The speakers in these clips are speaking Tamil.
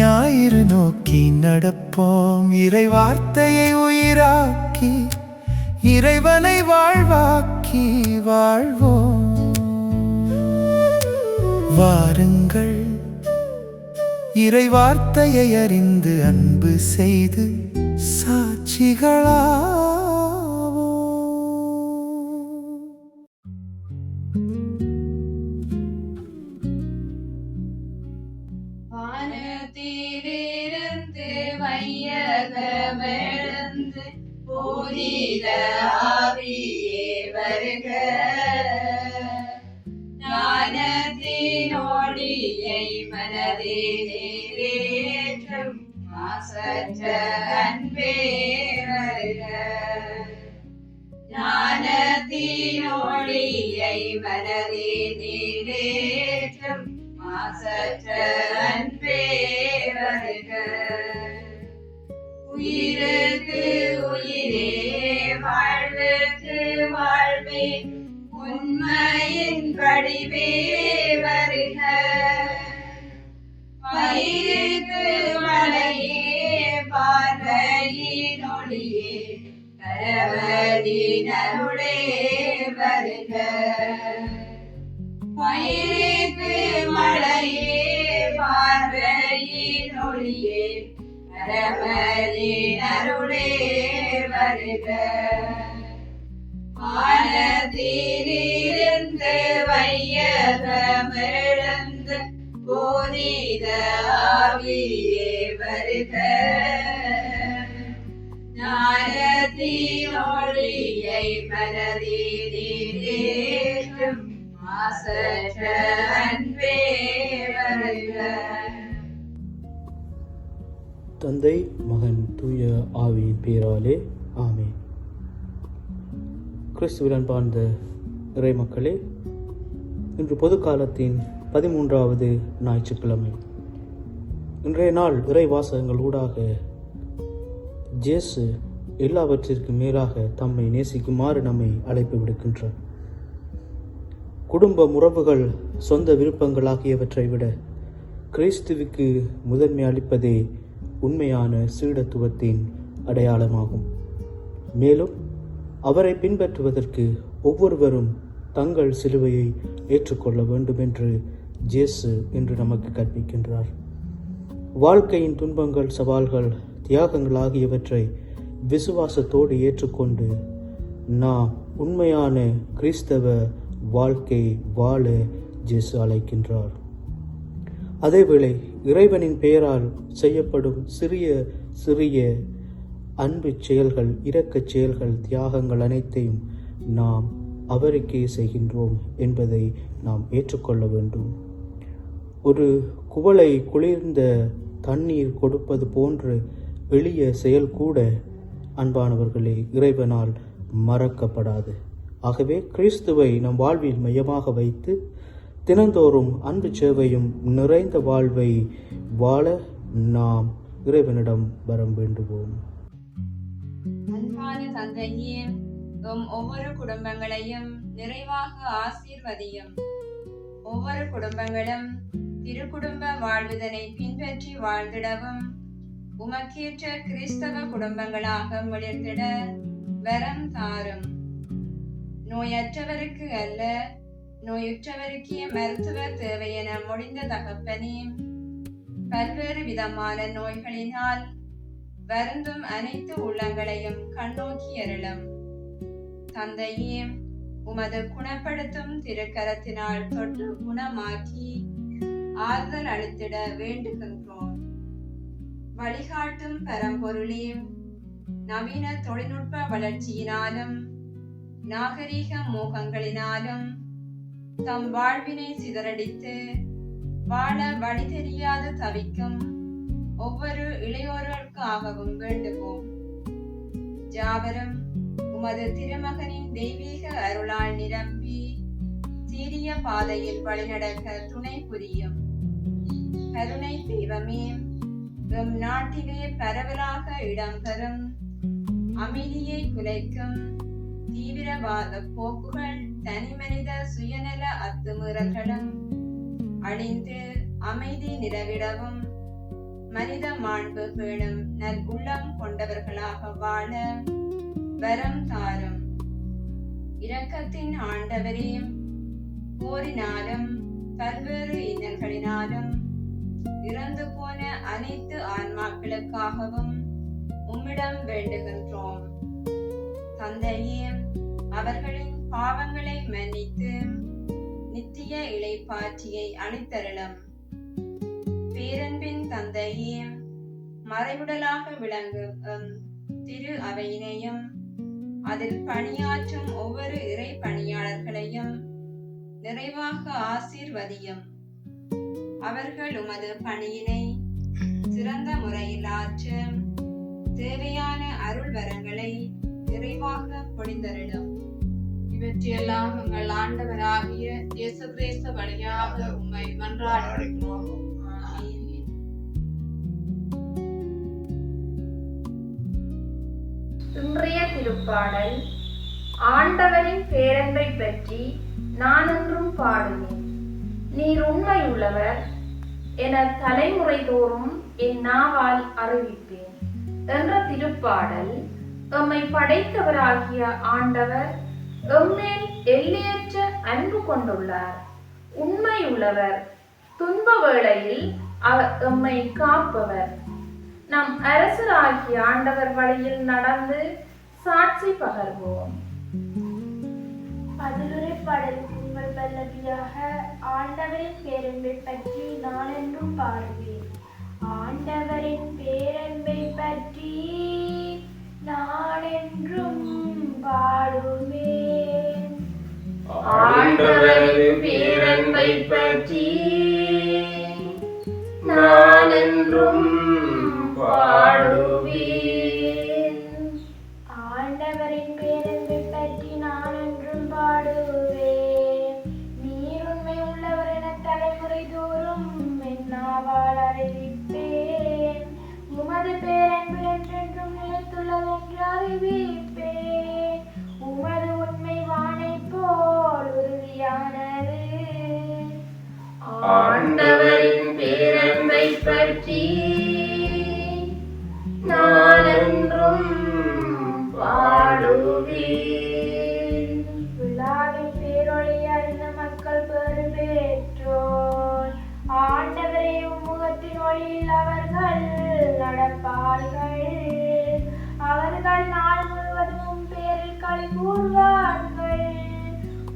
ஞாயிறு நோக்கி நடப்போம், இறை வார்த்தையை உயிராக்கி இறைவனை வாழ்வாக்கி வாழ்வோம். வாருங்கள், இறை வார்த்தையை அறிந்து அன்பு செய்து சாட்சிகளாவோம். வானத்திலிருந்து வையகமெழுந்து புனித ஆவியே வருக. ஞானத்தின் ஒளியை மனதிலேற்றும் மாசற்ற அன்பே வருக. ஞானத்தின் ஒளியை மனதிலேற்றும் மாசற்ற அன்பே வருக. உயிருக்கு உயிரே, வாழ்வுக்கு வாழ்வே, உண்மையின் வடிவே வருக. பயிருக்கு மலையே, பார்வையின் ஒளியே, கரவரின் அருளே வருக. பயிருக்கு மலையே, பார்வையின் ஒளியே, கரவரின் அருளே வருக. வானத்திலிருந்து வையகமெழுந்து புனித ஆவியே வருக. ஞானத்தின் ஒளியை மனதிலேற்றும் மாசற்ற அன்பே வருக. தந்தை, மகன், தூய ஆவியின் பேராலே ஆமென். கிறிஸ்துவில் அன்பார்ந்த இறை மக்களே, இன்று பொது காலத்தின் 13வது ஞாயிற்றுக்கிழமை. இன்றைய நாள் இறை வாசகங்கள் ஊடாக இயேசு எல்லாவற்றிற்கும் மேலாக தம்மை நேசிக்குமாறு நம்மை அழைப்பு விடுக்கின்றார். குடும்ப உறவுகள், சொந்த விருப்பங்கள் ஆகியவற்றை விட கிறிஸ்துவுக்கு முதன்மை அளிப்பதே உண்மையான சீடத்துவத்தின் அடையாளமாகும். மேலும் அவரை பின்பற்றுவதற்கு ஒவ்வொருவரும் தங்கள் சிலுவையை ஏற்றுக்கொள்ள வேண்டும் என்று இயேசு இன்று நமக்கு கற்பிக்கின்றார். வாழ்க்கையின் துன்பங்கள், சவால்கள், தியாகங்கள் ஆகியவற்றை விசுவாசத்தோடு ஏற்றுக்கொண்டு நாம் உண்மையான கிறிஸ்தவ வாழ்க்கை வாழ இயேசு அழைக்கின்றார். அதேவேளை இறைவனின் பெயரால் செய்யப்படும் சிறிய சிறிய அன்பு செயல்கள், இரக்கச் செயல்கள், தியாகங்கள் அனைத்தையும் நாம் அவருக்கே செய்கின்றோம் என்பதை நாம் ஏற்றுக்கொள்ள வேண்டும். ஒரு குவளை குளிர்ந்த தண்ணீர் கொடுப்பது போன்ற எளிய செயல் கூட அன்பானவர்களே இறைவனால் மறக்கப்படாது. ஆகவே கிறிஸ்துவை நம் வாழ்வில் மையமாக வைத்து தினந்தோறும் அன்பு சேவையும் நிறைந்த வாழ்வை வாழ நாம் இறைவனிடம் வரம் வேண்டுவோம். அன்பான தந்தையே, ஒவ்வொரு குடும்பங்களையும் நிறைவாக ஆசீர்வதியும். ஒவ்வொரு குடும்பங்களும் திருக்குடும்ப வாழ்விதனை பின்பற்றி வாழ்ந்திடவும் உமக்கேற்ற கிறிஸ்தவ குடும்பங்களாக மிளிர்ந்திட வரம் தாரும். நோயற்றவருக்கு அல்ல, நோயுற்றவருக்கே மருத்துவ தேவை என முடிந்த தகப்பனே, பல்வேறு விதமான நோய்களினால் வருந்தும் அனைத்து உள்ளங்களையும் கண்ணோக்கி அருளும். தந்தையே, உமது குணப்படுத்தும் திருக்கரத்தினால் தொட்டு குணமாக்கி ஆறுதல் அளித்திட வேண்டுகின்றோம். வழிகாட்டும் பரம்பொருளே, நவீன தொழில்நுட்ப வளர்ச்சியினாலும் நாகரீக மோகங்களினாலும் தம் வாழ்வினை சிதறடித்து வாழ வழி தெரியாது தவிக்கும் ஒவ்வொரு இளையோர்களுக்காகவும் வேண்டுவோம். ஜாவரும் உமது திருமகனின் தெய்வீக அருளால் நிரம்பி சீரிய பாதையில் வழிநடக்க துணை புரியும். கருணை தெய்வமே, எம் நாட்டிலே பரவலாக இடம்பெறும் அமைதியை குலைக்கும் தீவிரவாத போக்குகள், தனிமனித சுயநல அத்துமீறல்களும் அழிந்து அமைதி நிலவிடவும் மனித மாண்பு பேணும் நல் உள்ளம் கொண்டவர்களாக வாழ வரம் தாரும். இரக்கத்தின் ஆண்டவரே, போரினாலும் பல்வேறு இன்னல்களினாலும் இறந்து போன அனைத்து ஆன்மாக்களுக்காகவும் உம்மிடம் வேண்டுகின்றோம். தந்தையே, அவர்களின் பாவங்களை மன்னித்து நித்திய இளைப்பாற்றியை அளித்தருளும். பேரன்பின் தந்தையே, மறைவுடலாக விளங்கும் திரு அவையினையும் அதில் பணியாற்றும் ஒவ்வொரு இறை பணியாளர்களையும் நிறைவாக ஆசீர்வதியும். அவர்கள் உமது பணியினை சிறந்த முறையில் ஆற்ற தேவையான அருள் வரங்களை நிறைவாக பொழிந்தருளும். இவற்றையெல்லாம் உங்கள் ஆண்டவராகிய இயேசு கிறிஸ்து வழியாக உம்மை மன்றாடுகிறோம். ஆமென். இன்றைய திருப்பாடல். ஆண்டவரின் பேரன்பை பற்றி நான் என்றும் பாடுவேன். நீர் உண்மையுள்ளவர் என தலைமுறை தோறும் என் நாவால் அறிவிப்பேன் என்ற திருப்பாடல் எம்மை படைத்தவராகிய ஆண்டவர் எம்மேல் எல்லையற்ற அன்பு கொண்டுள்ளார். உண்மையுள்ளவர், துன்ப வேளையில் எம்மை காப்பவர். நம் அரசராகிய ஆண்டவர் வழியில் நடந்து சாட்சி பகர்வோம். பதிலுரை பாடலுக்கு உங்கள் பல்லவியாக ஆண்டவரின் பேரன்பை பற்றி நான் என்றும் பாடுவேன். ஆண்டவரின் பேரன்பை பற்றி நான் என்றும் பாடுவேன். ஆண்டவரின் பேரன்பை பற்றி நான் என்றும் பாடுவேன். ஆண்டவரின் பேரன்பை பற்றி நான் என்றும் பாடுவேன். நீர் உண்மை உள்ளவர் என தலைமுறை தோறும் என் நாவால் அறிவிப்பேன். உமது பேரன்பு என்றென்றும் நிலைத்துள்ளதென்று அறிவிப்பேன். உமது உண்மை வானை போல் உறுதியானது. ஆண்டவரின் பேரன்பை பற்றி நான் என்றும் பாடுவேன். விழாவில் பேரொளி அறிந்த மக்கள் பெரு பெற்றோர். ஆண்டவரே, உம்முகத்தின் ஒளியில் அவர்கள் நடப்பார்கள். அவர்கள் நாள் முழுவதும் பேரில் களி கூறுவார்கள்.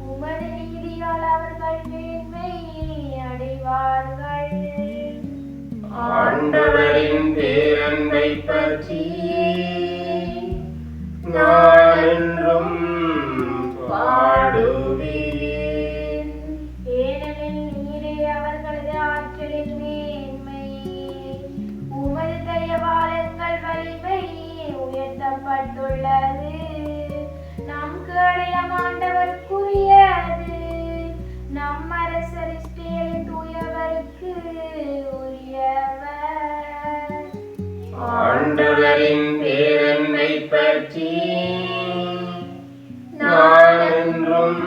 உமது நீதியால் அவர்கள் மேன்மை அடைவார்கள். ஆண்டவரின் பேரன்பை பற்றி நான் என்றும் பாடுவேன். ஏனெனில் நீரே அவர்களது ஆற்றலின் மேன்மை. உமது தயவால் எங்கள் வலிமை உயர்த்தப்பட்டுள்ளது. நம் கேடயம் ஆண்டவருக்குரியது. நம் அரசர் இஸ்ரவேலின் தூயவருக்கு உரியவர். ஆண்டவரின் பேரன்பை பற்றி நான் என்றும்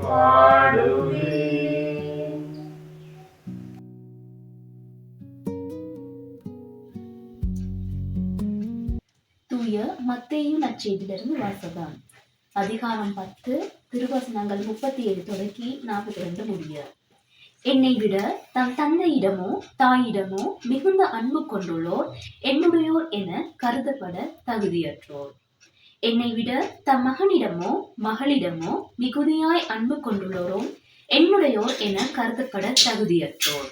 பாடுவேன். தூய மத்தேயு நற்செய்தியிலிருந்து வாசகம். அதிகாரம் 10, திருவசனங்கள் 37 தொடங்கி 42 முடிய. என்னை விட தம் தந்தையிடமோ தாயிடமோ மிகுந்த அன்பு கொண்டுள்ளோர் என்னுடையோர் என கருதப்பட தகுதியற்றோர். என்னை விட தம் மகனிடமோ மகளிடமோ மிகுதியாய் அன்பு கொண்டுள்ளோரும் என்னுடையோர் என கருதப்பட தகுதியற்றோர்.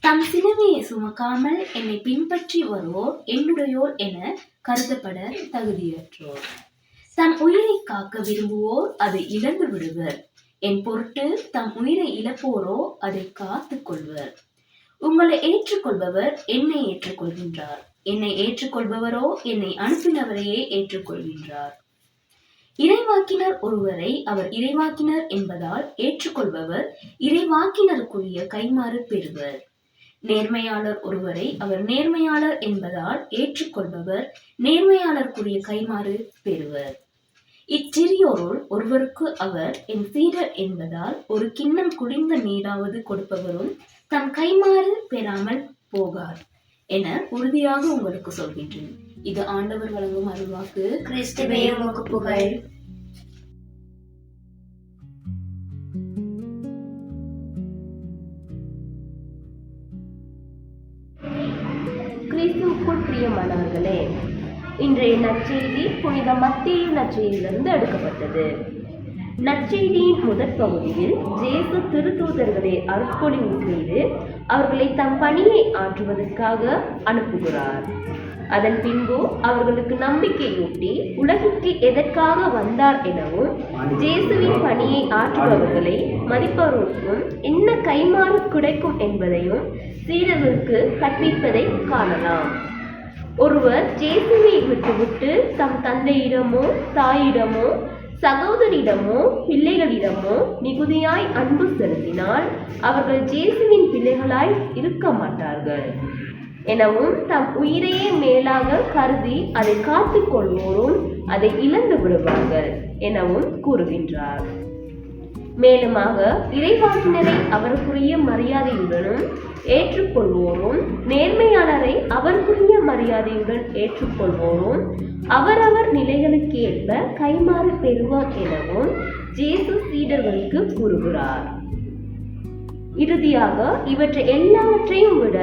தம் சிலுவையை சுமக்காமல் என்னை பின்பற்றி வருவோர் என்னுடையோர் என கருதப்பட தகுதியற்றோர். தம் உயிரை காக்க விரும்புவோர் அதை இழந்து விடுவர். என் பொருட்டு தம் உயிரை இழப்போரோ அதை காத்துக் கொள்வர். உங்களை ஏற்றுக்கொள்பவர் என்னை ஏற்றுக்கொள்கின்றார். என்னை ஏற்றுக்கொள்பவரோ என்னை அனுப்பினவரையே ஏற்றுக்கொள்கின்றார். இறைவாக்கினர் ஒருவரை அவர் இறைவாக்கினர் என்பதால் ஏற்றுக்கொள்பவர் இறைவாக்கினருக்குரிய கைமாறு பெறுவர். நேர்மையாளர் ஒருவரை அவர் நேர்மையாளர் என்பதால் ஏற்றுக்கொள்பவர் நேர்மையாளருக்குரிய கைமாறு பெறுவர். இச்சிறியோருள் ஒருவருக்கு அவர் என் சீடர் என்பதால் ஒரு கிண்ணம் குளிர்ந்த நீராவது கொடுப்பவரும் தம் கைமாறு பெறாமல் போகார். என உறுதியாக உங்களுக்கு சொல்கின்றேன். இது ஆண்டவர் வழங்கும் அருள்வாக்கு. கிறிஸ்துவே உமக்கு புகழ். கிறிஸ்துவுக்குள் பிரியமானவர்களே, இன்றைய நற்செய்தி புனித மத்தேயு நற்செய்தியிலிருந்து எடுக்கப்பட்டது. நற்செய்தியின் முதற் பகுதியில் இயேசு திருத்தூதர்களை அருட்பொழிவு செய்து அவர்களை தம் பணியை ஆற்றுவதற்காக அனுப்புகிறார். அதன் பின்பு அவர்களுக்கு நம்பிக்கையூட்டி உலகிற்கு எதற்காக வந்தார் எனவும் இயேசுவின் பணியை ஆற்றுபவர்களை மதிப்பவர்களுக்கும் என்ன கைமாறு கிடைக்கும் என்பதையும் சீடர்களுக்கு கற்பிப்பதை காணலாம். ஒருவர் இயேசுவை விட்டுவிட்டு தம் தந்தையிடமோ தாயிடமோ சகோதரிடமோ பிள்ளைகளிடமோ மிகுதியாய் அன்பு செலுத்தினால் அவர்கள் இயேசுவின் பிள்ளைகளாய் இருக்க மாட்டார்கள் எனவும், தம் உயிரையே மேலாக கருதி அதை காத்துக் கொள்வோரும் அதை இழந்து விடுவார்கள் எனவும் கூறுகின்றார். மேலுமாக இறைவாக்கினரை அவருக்குரிய மரியாதையுடனும் ஏற்றுக்கொள்வோரும் நேர்மையாளரை அவருக்குரிய மரியாதையுடன் ஏற்றுக்கொள்வோரும் அவரவர் நிலைகளுக்கு ஏற்ப கைமாறு பெறுவார் எனவும் இயேசு சீடர்களுக்கு கூறுகிறார். இறுதியாக இவற்றை எல்லாவற்றையும் விட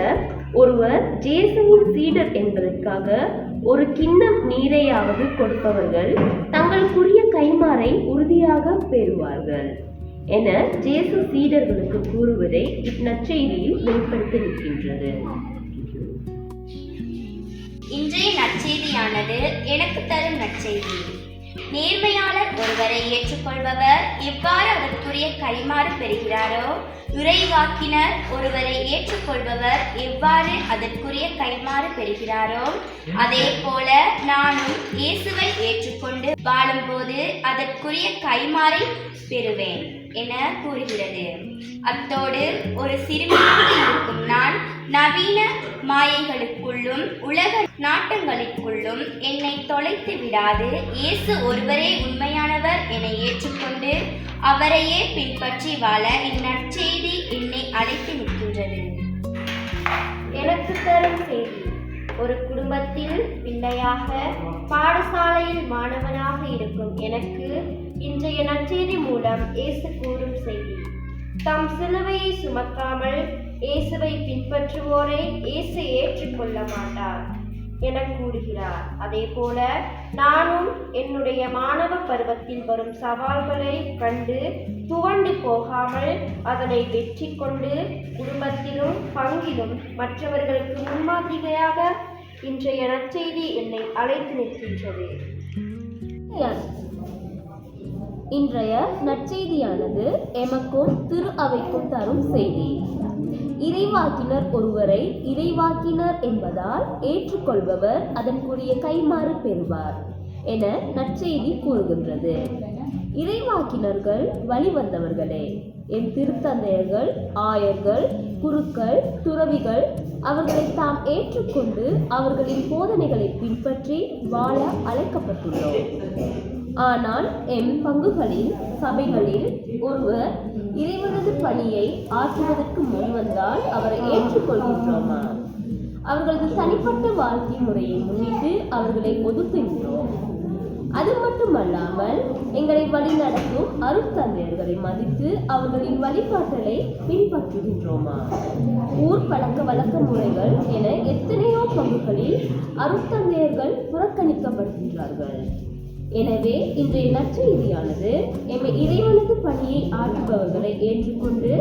ஒருவர் இயேசுவின் சீடர் என்பதற்காக ஒரு கிண்ணம் நீரையாவது கொடுப்பவர்கள் தங்களுக்குரிய கைமாறை உறுதியாக பெறுவார்கள் என இயேசு சீடர்களுக்கு கூறுவதை இந்நற்செய்தியில் வெளிப்படுத்தி நிற்கின்றது. இன்றைய நற்செய்தியானது எனக்கு தரும் நற்செய்தி. நேர்மையாளர் ஒருவரை ஏற்றுக்கொள்பவர் எவ்வாறு அதற்குரிய கைமாறு பெறுகிறாரோ, இறைவாக்கினர் ஒருவரை ஏற்றுக்கொள்பவர் எவ்வாறு அதற்குரிய கைமாறு பெறுகிறாரோ, அதே போல நானும் இயேசுவை ஏற்றுக்கொண்டு வாழும்போது அதற்குரிய கைமாறை பெறுவேன் என கூறுகிறது. அத்தோடு ஒரு சிறுமியாக இருக்கும் நான் நவீன மாயைகளுக்குள்ளும் உலக நாட்டங்களுக்குள்ளும் என்னை தொலைத்து விடாது இயேசு ஒருவரே உண்மையானவர் என ஏற்றுக்கொண்டு அவரையே பின்பற்றி வாழ இந்நற்செய்தி என்னை அழைத்து நிற்கின்றது. எனக்கு தரும் செய்தி. ஒரு குடும்பத்தில் பிள்ளையாக பாடசாலையில் மாணவனாக இருக்கும் எனக்கு இன்றைய நற்செய்தி மூலம் இயேசு கூறும் செய்தி. தம் சிலுவையை சுமக்காமல் இயேசுவை பின்பற்றுவோரை இயேசு ஏற்றுக்கொள்ள மாட்டார் என கூறுகிறார். அதே போல நானும் என்னுடைய மாணவ பருவத்தில் வரும் சவால்களை கண்டு துவண்டு போகாமல் அதனை வெற்றி கொண்டு குடும்பத்திலும் பங்கிலும் மற்றவர்களுக்கு முன்மாதிரியாக இன்றைய நற்செய்தி என்னை அழைத்து நிற்கின்றது. இன்றைய நற்செய்தியானது எமக்கும் திரு அவைக்கும் தரும் செய்தி. இறைவாக்கினர் ஒருவரை இறைவாக்கினர் என்பதால் ஏற்றுக்கொள்பவர் அதற்குரிய கைமாறு பெறுவார் என நற்செய்தி கூறுகின்றது. இறைவாக்கினர்கள் வழிவந்தவர்களே. என் திருத்தந்தையர்கள், ஆயர்கள், குருக்கள், துறவிகள் அவர்களை தாம் ஏற்றுக்கொண்டு அவர்களின் போதனைகளை பின்பற்றி வாழ அழைக்கப்பட்டுள்ளோம். ஆனால் எம் பங்குகளில் சபைகளில் ஒருவர் இறைவனது பணியை ஆற்றுவதற்கு முன்வந்தால் அவரை ஏற்றுக்கொள்கின்றோமா? அவர்களது தனிப்பட்ட வாழ்க்கை முறையை முன்னிட்டு அவர்களை ஒதுக்குகின்றோம். அது மட்டுமல்லாமல் எங்களை வழிநடத்தும் அருட்தந்தையர்களை மதித்து அவர்களின் வழிகாட்டலை பின்பற்றுகின்றோமா? ஊர் பழக்க வழக்க முறைகள் என எத்தனையோ பங்குகளில் அருட்தந்தையர்கள் புறக்கணிக்கப்படுகின்றார்கள். எனவே இன்றைய நற்செய்தியானது எம்மை இறைவனது பணியை ஆற்றுபவர்களை ஏற்றுக்கொண்டு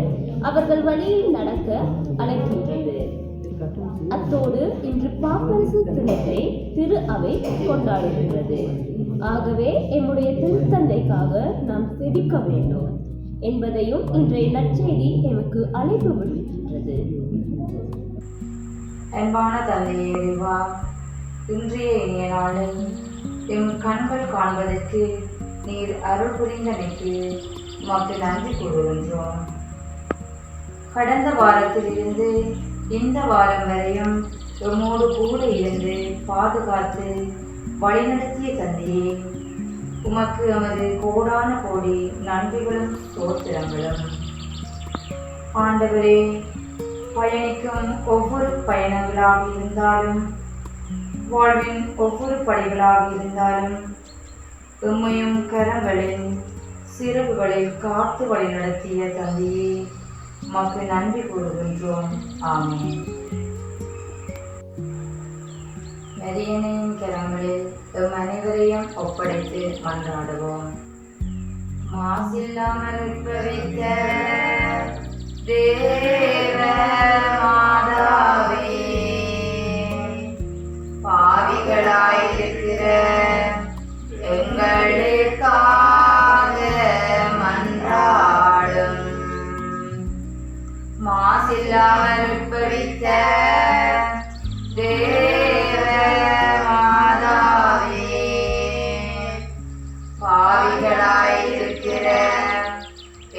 அவர்கள் வழியில் நடக்க அழைக்கின்றது. அத்தோடு இன்று பாப்பரசு தினத்தை திரு அவை கொண்டாடுகின்றது. ஆகவே எம்முடைய திருத்தந்தைக்காக நாம் செபிக்க வேண்டும் என்பதையும் இன்றைய நற்செய்தி எமக்கு அழைப்பு விடுக்கின்றது. அன்பான தந்தையே இறைவா, இன்றைய இனிய நாளை எம் கண்கள் காண்பதற்கு நீர் அருள் புரிந்தமைக்கு உமக்கு நன்றி கூறுகின்றோம். கடந்த வாரத்திலிருந்து இந்த வாரம் வரையும் எம்மோடு கூட இருந்து பாதுகாத்து வழிநடத்திய தந்தையே, உமக்கு எமது கோடான கோடி நன்றிகளும் ஸ்தோத்திரங்களும். ஆண்டவரே, பயணிக்கும் ஒவ்வொரு பயணங்களாக இருந்தாலும் வாழ்வின் ஒவ்வொரு படிகளாக இருந்தாலும் எம்மையும் கரங்களின் சிறகுகளில் காத்து வழி நடத்திய தந்தையே உமக்கு நன்றி கூறுகின்றோம். ஆமென். மரியனின் கரங்களில் எம் அனைவரையும் ஒப்படைத்து மன்றாடுவோம். மாசில்லாமல் உட்பவித்த தேவ மாதாவே, பாவிகளாயிருக்கிற எங்களுக்காக மன்றாடும். மாசில்லாமல் உட்பவித்த தேவ மாதாவே, பாவிகளாயிருக்கிற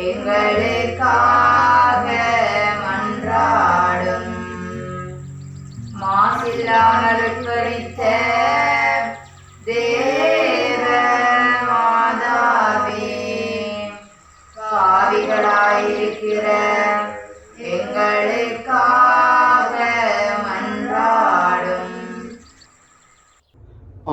எங்களுக்காக மன்றாடும். மாசில்லாமல் உட்பவித்த தேவ மாதாவே, பாவிகளாயிருக்கிற எங்களுக்காக மன்றாடும்.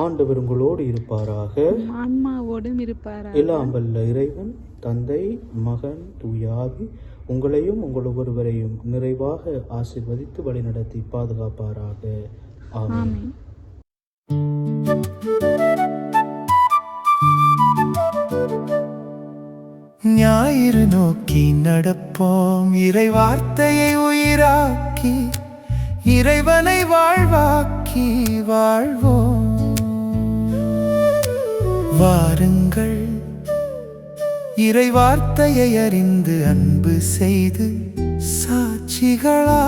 ஆண்டவர் உங்களோடு இருப்பாராக. ஆன்மாவோடும் இருப்பாராக. எல்லாம் வல்ல இறைவன் தந்தை, மகன், தூய ஆவி உங்களையும் உங்கள் ஒவ்வொருவரையும் நிறைவாக ஆசீர்வதித்து வழிநடத்தி பாதுகாப்பாராக. ஆமென். ஞாயிறு நோக்கி நடப்போம், இறை வார்த்தையை உயிராக்கி இறைவனை வாழ்வாக்கி வாழ்வோம். வாருங்கள், இறை வார்த்தையை அறிந்து அன்பு செய்து சாட்சிகளா